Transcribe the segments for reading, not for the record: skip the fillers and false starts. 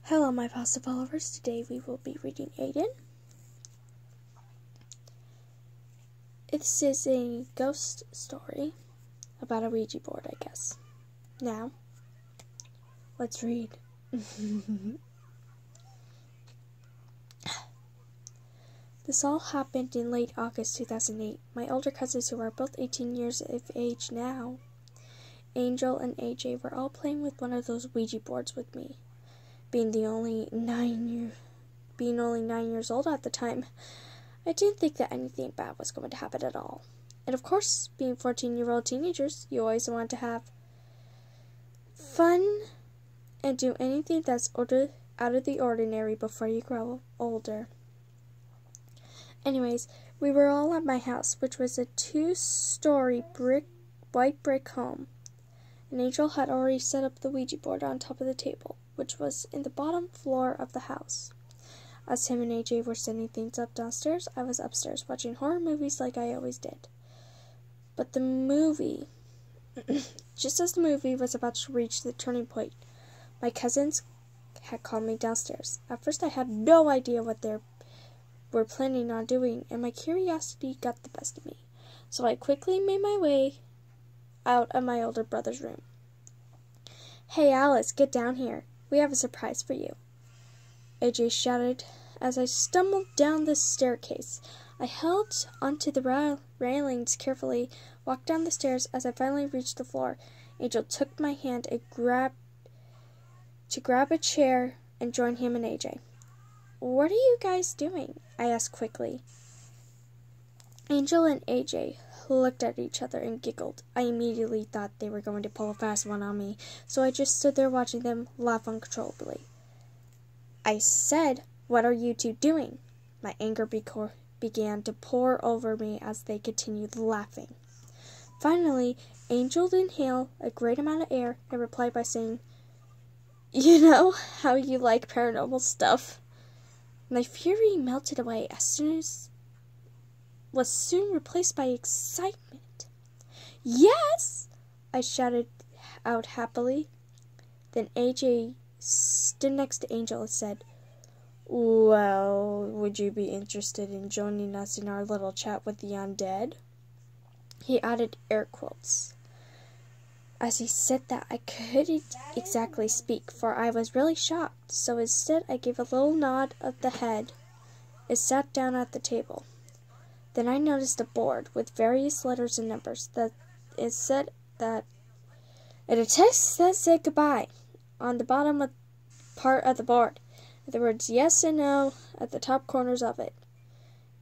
Hello, my pasta followers. Today we will be reading Aiden. This is a ghost story about a Ouija board, I guess. Now, let's read. This all happened in late August 2008. My older cousins, who are both 18 years of age now, Angel and AJ, were all playing with one of those Ouija boards with me. Being only 9 years old at the time, I didn't think that anything bad was going to happen at all. And of course, being 14-year-old teenagers, you always want to have fun and do anything that's out of the ordinary before you grow older. Anyways, we were all at my house, which was a 2-story white brick home. And Angel had already set up the Ouija board on top of the table, which was in the bottom floor of the house. As him and AJ were setting things up downstairs, I was upstairs watching horror movies like I always did. But the movie, just as the movie was about to reach the turning point, my cousins had called me downstairs. At first I had no idea what they were planning on doing, and my curiosity got the best of me. So I quickly made my way out of my older brother's room. "Hey Alice, get down here. We have a surprise for you," AJ shouted as I stumbled down the staircase. I held onto the railings carefully, walked down the stairs. As I finally reached the floor, Angel took my hand and grabbed a chair and joined him and AJ. "What are you guys doing?" I asked quickly. Angel and AJ looked at each other and giggled. I immediately thought they were going to pull a fast one on me, so I just stood there watching them laugh uncontrollably. I said, "What are you two doing?" My anger began to pour over me as they continued laughing. Finally, Angel inhaled a great amount of air and replied by saying, "You know how you like paranormal stuff." My fury melted away was soon replaced by excitement. "Yes!" I shouted out happily. Then AJ stood next to Angel and said, "Well, would you be interested in joining us in our little chat with the undead?" He added air quotes. As he said that, I couldn't exactly speak, for I was really shocked, so instead I gave a little nod of the head and sat down at the table. Then I noticed a board with various letters and numbers and a text that said goodbye on the bottom part of the board, with the words yes and no at the top corners of it.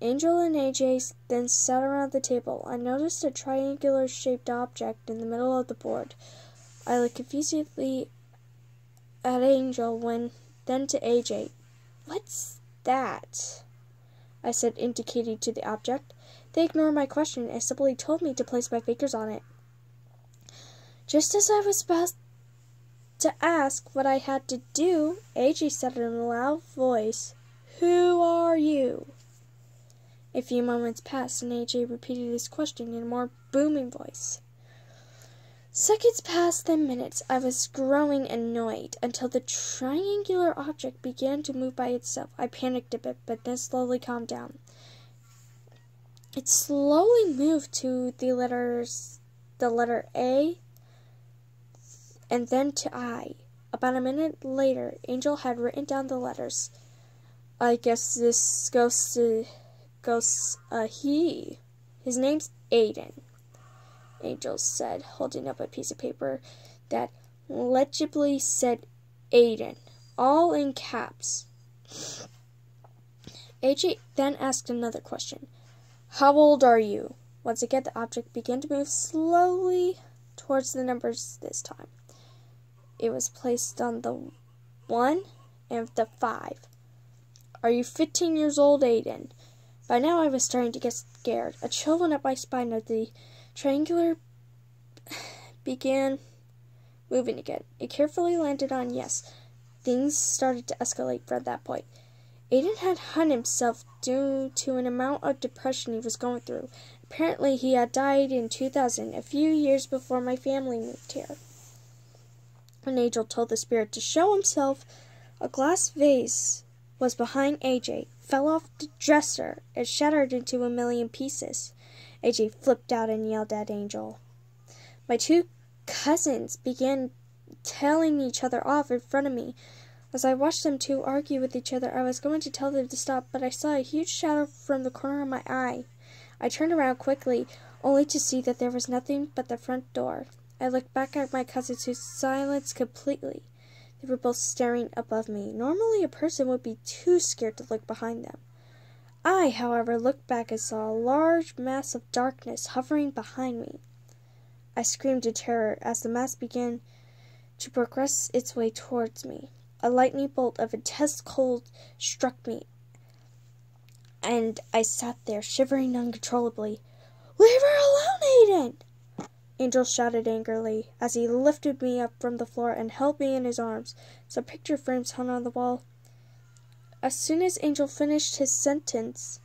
Angel and AJ then sat around the table. I noticed a triangular-shaped object in the middle of the board. I looked confusedly at Angel, then to AJ. "What's that?" I said, indicating to the object. They ignored my question and simply told me to place my fingers on it. Just as I was about to ask what I had to do, AJ said in a loud voice, "Who are you?" A few moments passed, and AJ repeated his question in a more booming voice. Seconds passed, then minutes. I was growing annoyed until the triangular object began to move by itself. I panicked a bit, but then slowly calmed down. It slowly moved to the letter A, and then to I. About a minute later, Angel had written down the letters. "I guess this goes he. His name's Aiden," Angel said, holding up a piece of paper that legibly said Aiden, all in caps. AJ then asked another question. "How old are you?" Once again, the object began to move slowly towards the numbers this time. It was placed on the 1 and the 5. "Are you 15 years old, Aiden?" By now I was starting to get scared. A chill went up my spine as the triangular began moving again. It carefully landed on yes. Things started to escalate from that point. Aiden had hung himself due to an amount of depression he was going through. Apparently he had died in 2000, a few years before my family moved here. When Angel told the spirit to show himself, A glass vase was behind AJ, fell off the dresser, and shattered into a million pieces. AJ flipped out and yelled at Angel. My two cousins began telling each other off in front of me. As I watched them two argue with each other, I was going to tell them to stop, but I saw a huge shadow from the corner of my eye. I turned around quickly, only to see that there was nothing but the front door. I looked back at my cousins, who silenced completely. They were both staring above me. Normally, a person would be too scared to look behind them. I, however, looked back and saw a large mass of darkness hovering behind me. I screamed in terror as the mass began to progress its way towards me. A lightning bolt of intense cold struck me, and I sat there, shivering uncontrollably. "Leave her alone, Aiden!" Angel shouted angrily as he lifted me up from the floor and held me in his arms. Some picture frames hung on the wall. As soon as Angel finished his sentence,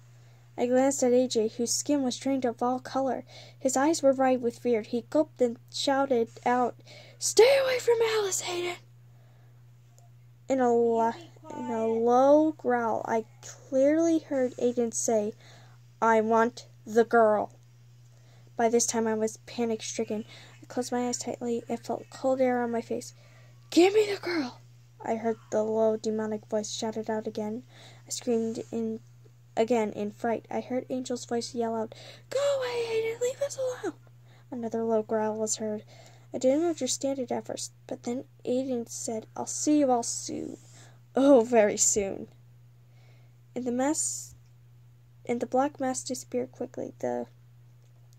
I glanced at AJ, whose skin was drained of all color. His eyes were bright with fear. He gulped and shouted out, "Stay away from Alice, Aiden!" In a low growl, I clearly heard Aiden say, "I want the girl." By this time, I was panic-stricken. I closed my eyes tightly and felt cold air on my face. "Give me the girl!" I heard the low, demonic voice shouted out again. I screamed again in fright. I heard Angel's voice yell out, "Go away, Aiden! Leave us alone!" Another low growl was heard. I didn't understand it at first, but then Aiden said, "I'll see you all soon. Oh, very soon." And the black mass disappeared quickly. The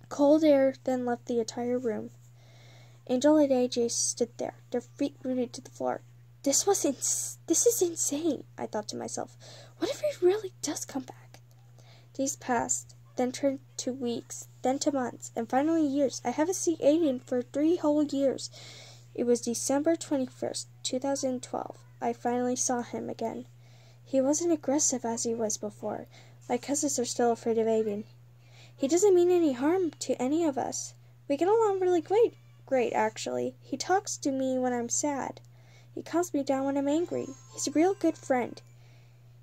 cold air then left the entire room. Angel and AJ stood there, their feet rooted to the floor. This is insane, I thought to myself. What if he really does come back? Days passed, then turned to weeks, then to months, and finally years. I haven't seen Aiden for 3 whole years. It was December 21st, 2012. I finally saw him again. He wasn't aggressive as he was before. My cousins are still afraid of Aiden. He doesn't mean any harm to any of us. We get along really great actually. He talks to me when I'm sad. He calms me down when I'm angry. He's a real good friend.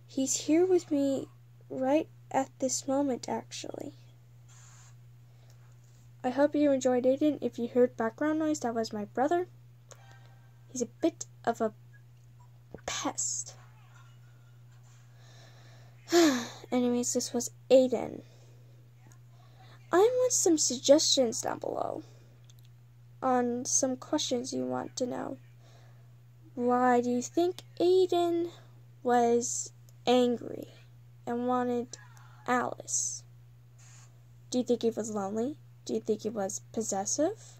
He's here with me right at this moment, actually. I hope you enjoyed Aiden. If you heard background noise, that was my brother. He's a bit of a pest. Anyways, this was Aiden. I want some suggestions down below on some questions you want to know. Why do you think Aiden was angry and wanted Alice? Do you think he was lonely? Do you think he was possessive?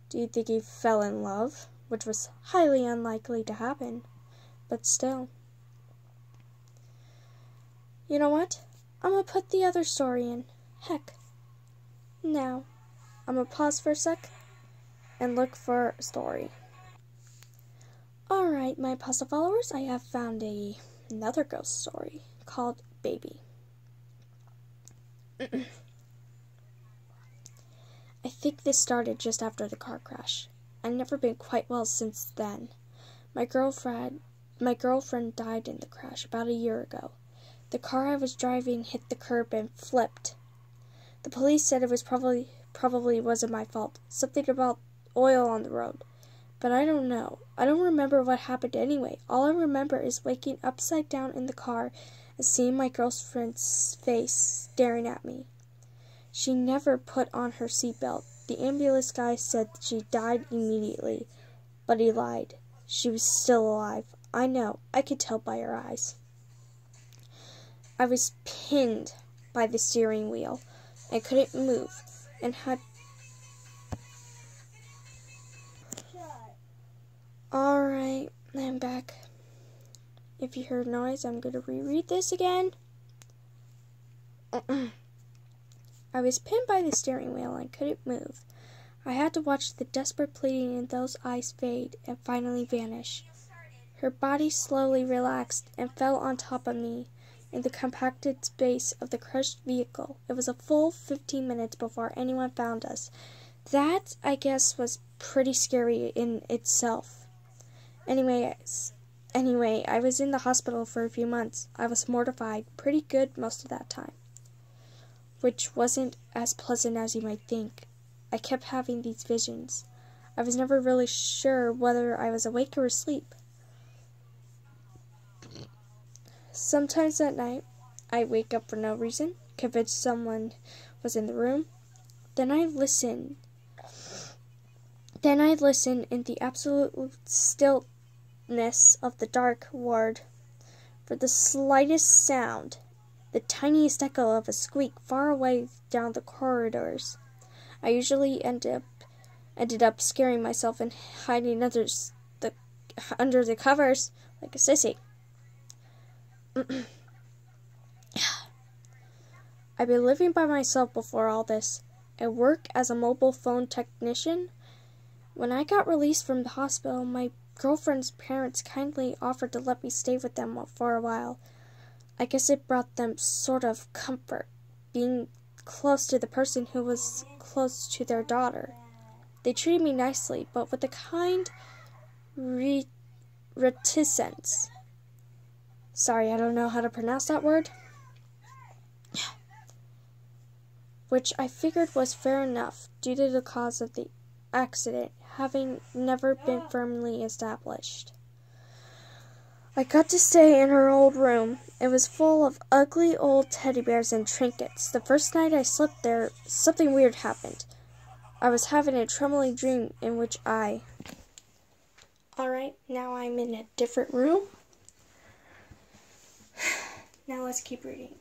Do you think he fell in love? Which was highly unlikely to happen, but still. You know what? I'm gonna put the other story in. Heck. Now, I'm gonna pause for a sec and look for a story. Alright, my pasta followers, I have found another ghost story called Baby. I think this started just after the car crash. I've never been quite well since then. My girlfriend died in the crash about a year ago. The car I was driving hit the curb and flipped. The police said it was probably wasn't my fault. Something about oil on the road. But I don't know. I don't remember what happened anyway. All I remember is waking upside down in the car and seeing my girlfriend's face staring at me. She never put on her seatbelt. The ambulance guy said she died immediately, but he lied. She was still alive. I know. I could tell by her eyes. I was pinned by the steering wheel and couldn't move and had... Alright, I'm back. If you heard noise, I'm going to reread this again. I was pinned by the steering wheel and couldn't move. I had to watch the desperate pleading in those eyes fade and finally vanish. Her body slowly relaxed and fell on top of me in the compacted space of the crushed vehicle. It was a full 15 minutes before anyone found us. That, I guess, was pretty scary in itself. Anyways, Anyway, I was in the hospital for a few months. I was mortified, pretty good most of that time, which wasn't as pleasant as you might think. I kept having these visions. I was never really sure whether I was awake or asleep. Sometimes at night, I'd wake up for no reason, convinced someone was in the room. Then I'd listen in the absolute stillness of the dark ward for the slightest sound, the tiniest echo of a squeak far away down the corridors. I usually ended up scaring myself and hiding under the covers like a sissy. I'd been living by myself before all this. I work as a mobile phone technician. When I got released from the hospital, my girlfriend's parents kindly offered to let me stay with them for a while. I guess it brought them sort of comfort, being close to the person who was close to their daughter. They treated me nicely, but with a kind reticence. Sorry, I don't know how to pronounce that word. Which I figured was fair enough, due to the cause of the accident having never been firmly established. I got to stay in her old room. It was full of ugly old teddy bears and trinkets. The first night I slept there, something weird happened. I was having a troubling dream in which Alright, now I'm in a different room. Now let's keep reading.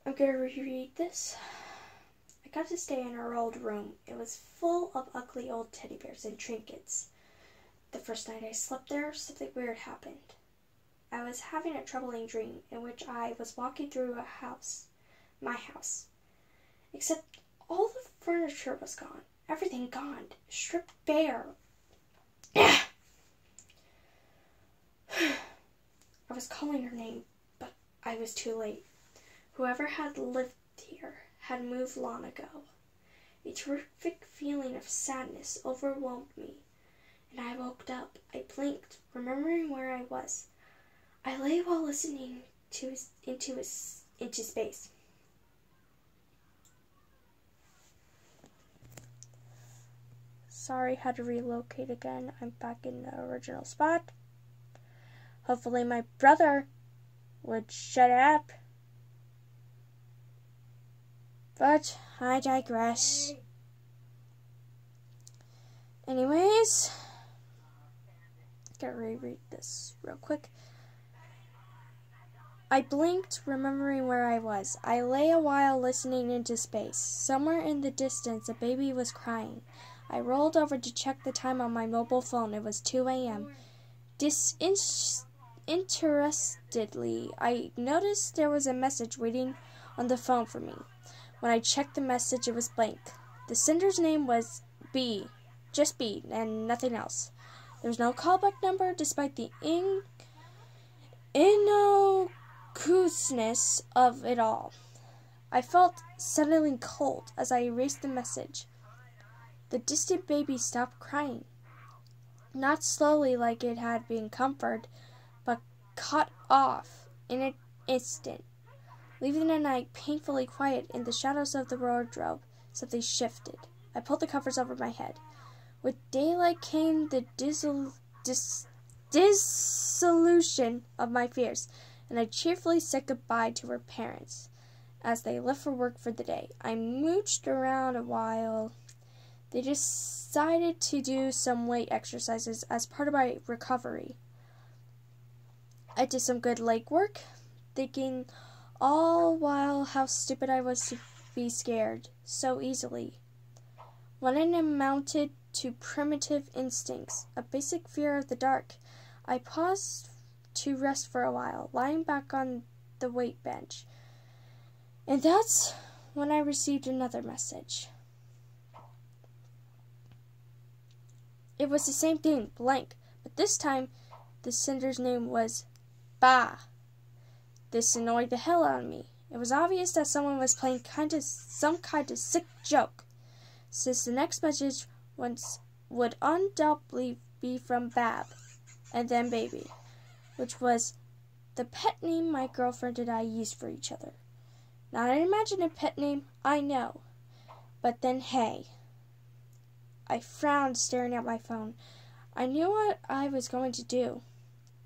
I'm going to reread this. I got to stay in her old room. It was full of ugly old teddy bears and trinkets. The first night I slept there, something weird happened. I was having a troubling dream in which I was walking through my house. Except all the furniture was gone. Everything gone. Stripped bare. I was calling her name, but I was too late. Whoever had lived here had moved long ago. A terrific feeling of sadness overwhelmed me, and I woke up. I blinked, remembering where I was. I lay while listening into space. Sorry, had to relocate again. I'm back in the original spot. Hopefully my brother would shut up. But I digress. Anyways, gotta reread this real quick. I blinked, remembering where I was. I lay a while listening into space. Somewhere in the distance, a baby was crying. I rolled over to check the time on my mobile phone. It was 2 a.m. Disinterestedly, I noticed there was a message waiting on the phone for me. When I checked the message, it was blank. The sender's name was B, just B, and nothing else. There was no callback number, despite the innocuousness of it all. I felt suddenly cold as I erased the message. The distant baby stopped crying. Not slowly like it had been comforted, but cut off in an instant. Leaving the night painfully quiet in the shadows of the wardrobe, something shifted. I pulled the covers over my head. With daylight came the dissolution of my fears, and I cheerfully said goodbye to her parents as they left for work for the day. I mooched around a while. They decided to do some weight exercises as part of my recovery. I did some good leg work, thinking all while how stupid I was to be scared so easily. When it amounted to primitive instincts, a basic fear of the dark, I paused to rest for a while, lying back on the weight bench. And that's when I received another message. It was the same thing, blank, but this time the sender's name was Ba. This annoyed the hell out of me. It was obvious that someone was playing some kind of sick joke, since the next message would undoubtedly be from Bab, and then Baby, which was the pet name my girlfriend and I used for each other. Not an imaginative pet name, I know. But then, hey. I frowned, staring at my phone. I knew what I was going to do.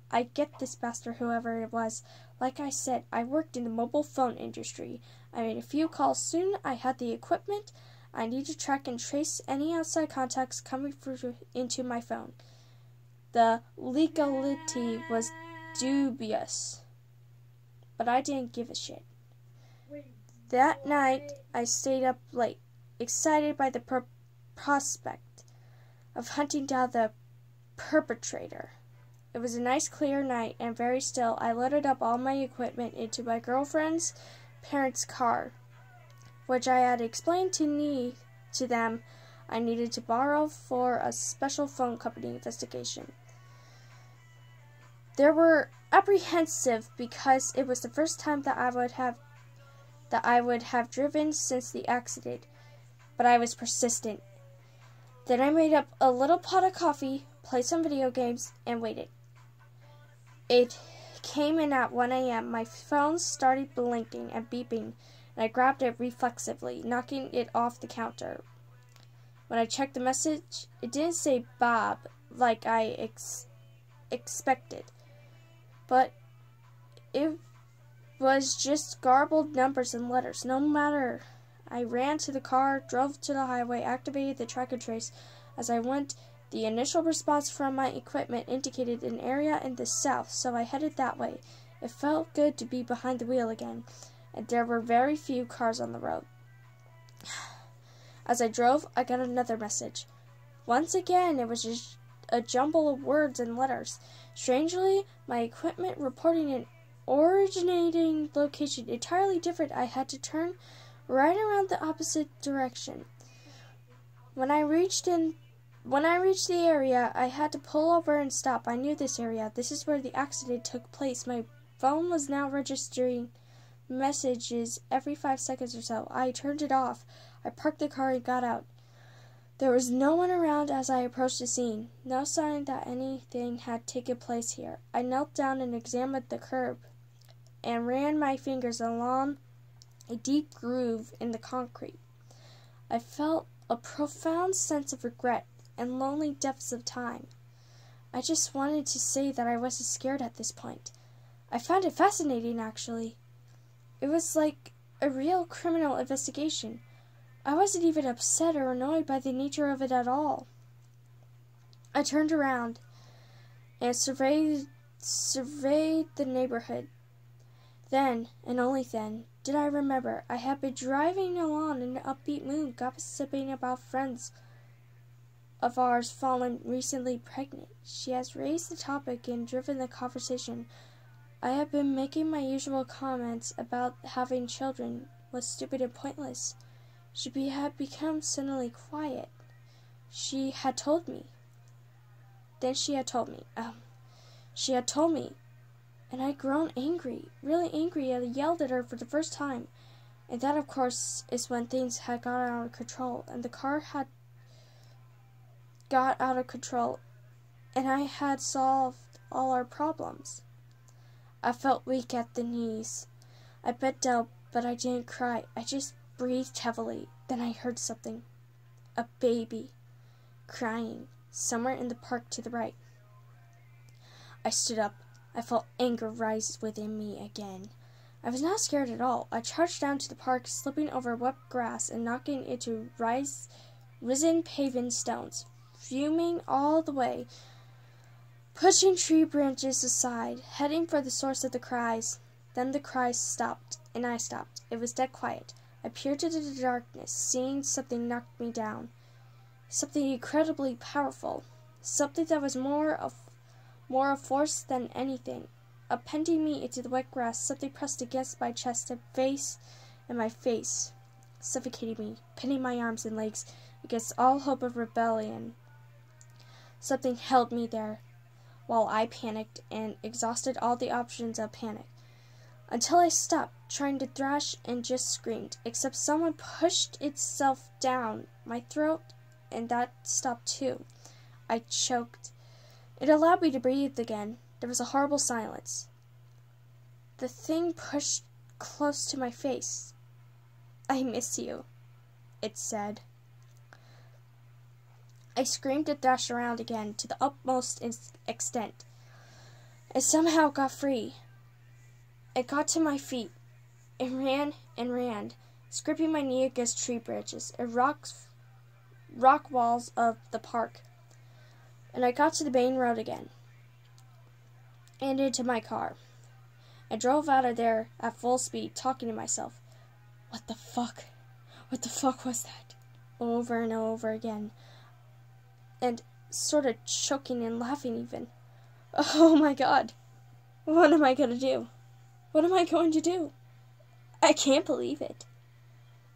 I'd get this bastard, whoever it was. Like I said, I worked in the mobile phone industry. I made a few calls soon. I had the equipment. I need to track and trace any outside contacts coming through into my phone. The legality was dubious, but I didn't give a shit. That night, I stayed up late, excited by the prospect of hunting down the perpetrator. It was a nice clear night and very still. I loaded up all my equipment into my girlfriend's parents' car, which I had explained to them I needed to borrow for a special phone company investigation. They were apprehensive because it was the first time that I would have driven since the accident, but I was persistent. Then I made up a little pot of coffee, played some video games, and waited. It came in at 1 a.m. My phone started blinking and beeping, and I grabbed it reflexively, knocking it off the counter. When I checked the message, it didn't say Bob like I expected, but it was just garbled numbers and letters. No matter. I ran to the car, drove to the highway, activated the track and trace. As I went, the initial response from my equipment indicated an area in the south, so I headed that way. It felt good to be behind the wheel again, and there were very few cars on the road. As I drove, I got another message. Once again, it was just a jumble of words and letters. Strangely, my equipment reporting an originating location entirely different. I had to turn right around the opposite direction. When I reached the area, I had to pull over and stop. I knew this area. This is where the accident took place. My phone was now registering messages every 5 seconds or so. I turned it off. I parked the car and got out. There was no one around as I approached the scene. No sign that anything had taken place here. I knelt down and examined the curb and ran my fingers along a deep groove in the concrete. I felt a profound sense of regret and lonely depths of time. I just wanted to say that I wasn't scared at this point. I found it fascinating, actually. It was like a real criminal investigation. I wasn't even upset or annoyed by the nature of it at all. I turned around and surveyed the neighborhood. Then, and only then, did I remember I had been driving along in an upbeat mood, gossiping about friends of ours fallen recently pregnant. She has raised the topic and driven the conversation. I have been making my usual comments about having children was stupid and pointless. She had become suddenly quiet. She had told me. Then she had told me. And I'd grown angry, really angry. I yelled at her for the first time. And that, of course, is when things had got out of control. And the car had got out of control. And I had solved all our problems. I felt weak at the knees. I bent down, but I didn't cry. I just breathed heavily. Then I heard something. A baby crying somewhere in the park to the right. I stood up. I felt anger rise within me again. I was not scared at all. I charged down to the park, slipping over wet grass and knocking into risen paving stones, fuming all the way, pushing tree branches aside, heading for the source of the cries. Then the cries stopped, and I stopped. It was dead quiet. I peered into the darkness, seeing something knock me down. Something incredibly powerful. Something that was more of force than anything. Appending me into the wet grass, something pressed against my chest and my face, suffocating me, pinning my arms and legs against all hope of rebellion. Something held me there, while I panicked and exhausted all the options of panic, until I stopped trying to thrash and just screamed, except someone pushed itself down my throat, and that stopped too. I choked. It allowed me to breathe again. There was a horrible silence. The thing pushed close to my face. "I miss you," it said. I screamed and thrashed around again to the utmost extent. I somehow got free. I got to my feet and ran, scraping my knee against tree branches and rock walls of the park. And I got to the main road again and into my car. I drove out of there at full speed, talking to myself. What the fuck? What the fuck was that? Over and over again. And sort of choking and laughing even. Oh my god. What am I going to do? What am I going to do? I can't believe it.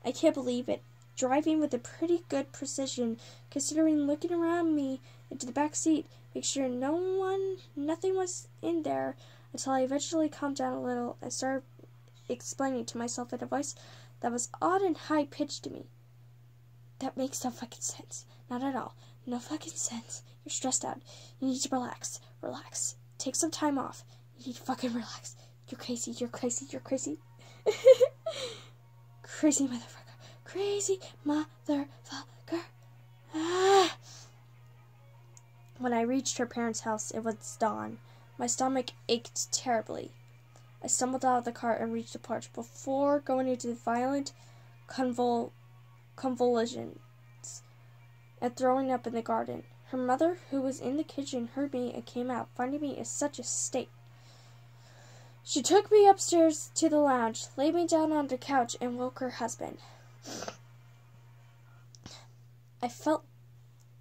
I can't believe it. Driving with a pretty good precision, considering looking around me into the back seat, make sure nothing was in there, until I eventually calmed down a little and started explaining to myself in a voice that was odd and high-pitched to me. That makes no fucking sense. Not at all. No fucking sense. You're stressed out. You need to relax. Relax. Take some time off. You need to fucking relax. You're crazy. You're crazy. You're crazy. Crazy motherfucker. Crazy motherfucker. Ah. When I reached her parents' house, it was dawn. My stomach ached terribly. I stumbled out of the car and reached the porch before going into violent convulsions and throwing up in the garden. Her mother, who was in the kitchen, heard me and came out, finding me in such a state. She took me upstairs to the lounge, laid me down on the couch, and woke her husband. I felt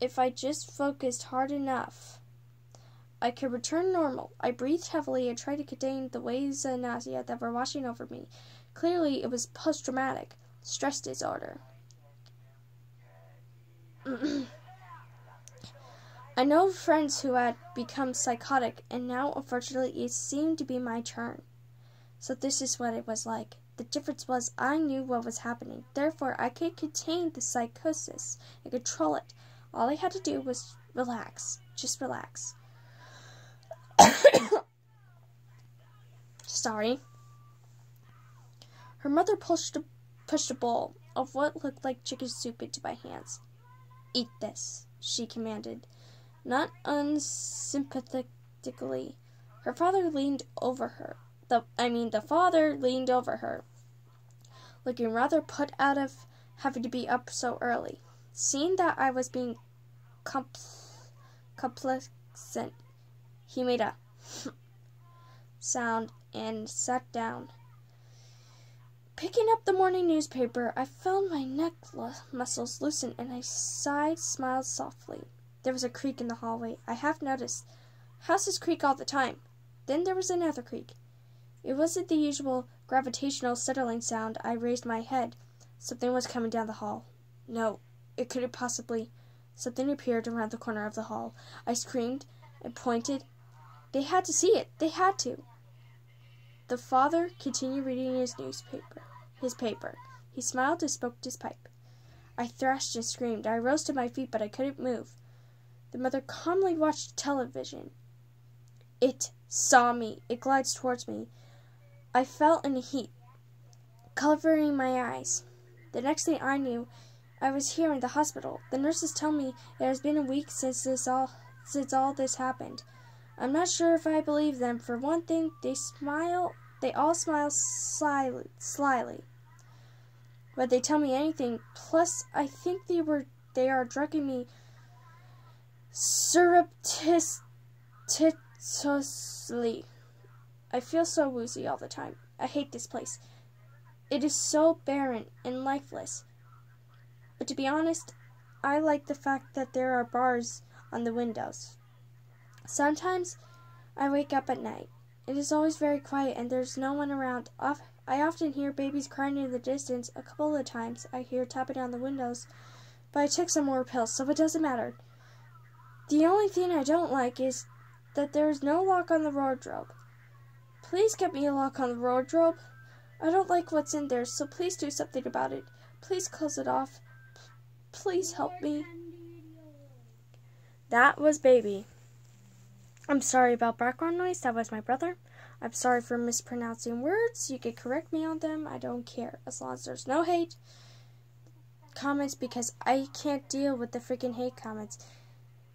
if I just focused hard enough, I could return normal. I breathed heavily and tried to contain the waves of nausea that were washing over me. Clearly, it was post-traumatic stress disorder. I know friends who had become psychotic, and now, unfortunately, it seemed to be my turn. So this is what it was like. The difference was I knew what was happening. Therefore, I could contain the psychosis and control it. All I had to do was relax. Just relax. Sorry. Her mother pushed a bowl of what looked like chicken soup into my hands. "Eat this," she commanded, not unsympathetically. Her father leaned over her. The father leaned over her, looking rather put out of having to be up so early. Seeing that I was being complacent, he made a sound and sat down. Picking up the morning newspaper, I felt my neck muscles loosen and I smiled softly. There was a creak in the hallway. I half noticed. Houses creak all the time. Then there was another creak. It wasn't the usual gravitational settling sound. I raised my head. Something was coming down the hall. No, it couldn't possibly. Something appeared around the corner of the hall. I screamed and pointed. They had to see it. They had to. The father continued reading his paper. He smiled and smoked his pipe. I thrashed and screamed. I rose to my feet, but I couldn't move. The mother calmly watched television. It saw me. It glides towards me. I felt in heat, covering my eyes. The next thing I knew, I was here in the hospital. The nurses tell me it has been a week since all this happened. I'm not sure if I believe them. For one thing, they all smile slyly. But they tell me anything. Plus, I think they are drugging me surreptitiously. I feel so woozy all the time. I hate this place. It is so barren and lifeless. But to be honest, I like the fact that there are bars on the windows. Sometimes I wake up at night. It is always very quiet and there's no one around. I often hear babies crying in the distance. A couple of times I hear tapping on the windows. But I took some more pills, so it doesn't matter. The only thing I don't like is that there is no lock on the wardrobe. Please get me a lock on the wardrobe. I don't like what's in there, so please do something about it. Please close it off. Please help me. that was Baby. I'm sorry about background noise. That was my brother. I'm sorry for mispronouncing words. You can correct me on them. I don't care. As long as there's no hate comments, because I can't deal with the freaking hate comments.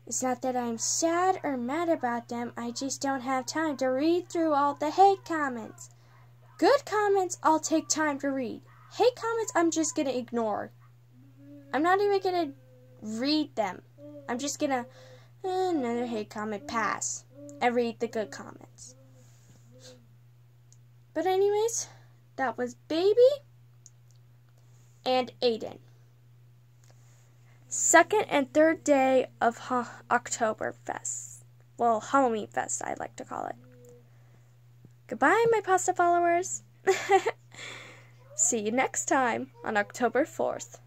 It's not that I'm sad or mad about them. I just don't have time to read through all the hate comments. Good comments, I'll take time to read. Hate comments, I'm just going to ignore. I'm not even going to read them. I'm just going to, another hate comment, pass, and read the good comments. But anyways, that was Baby and Aiden. Second and third day of Oktoberfest. Well, Halloween Fest, I like to call it. Goodbye, my pasta followers. See you next time on October 4th.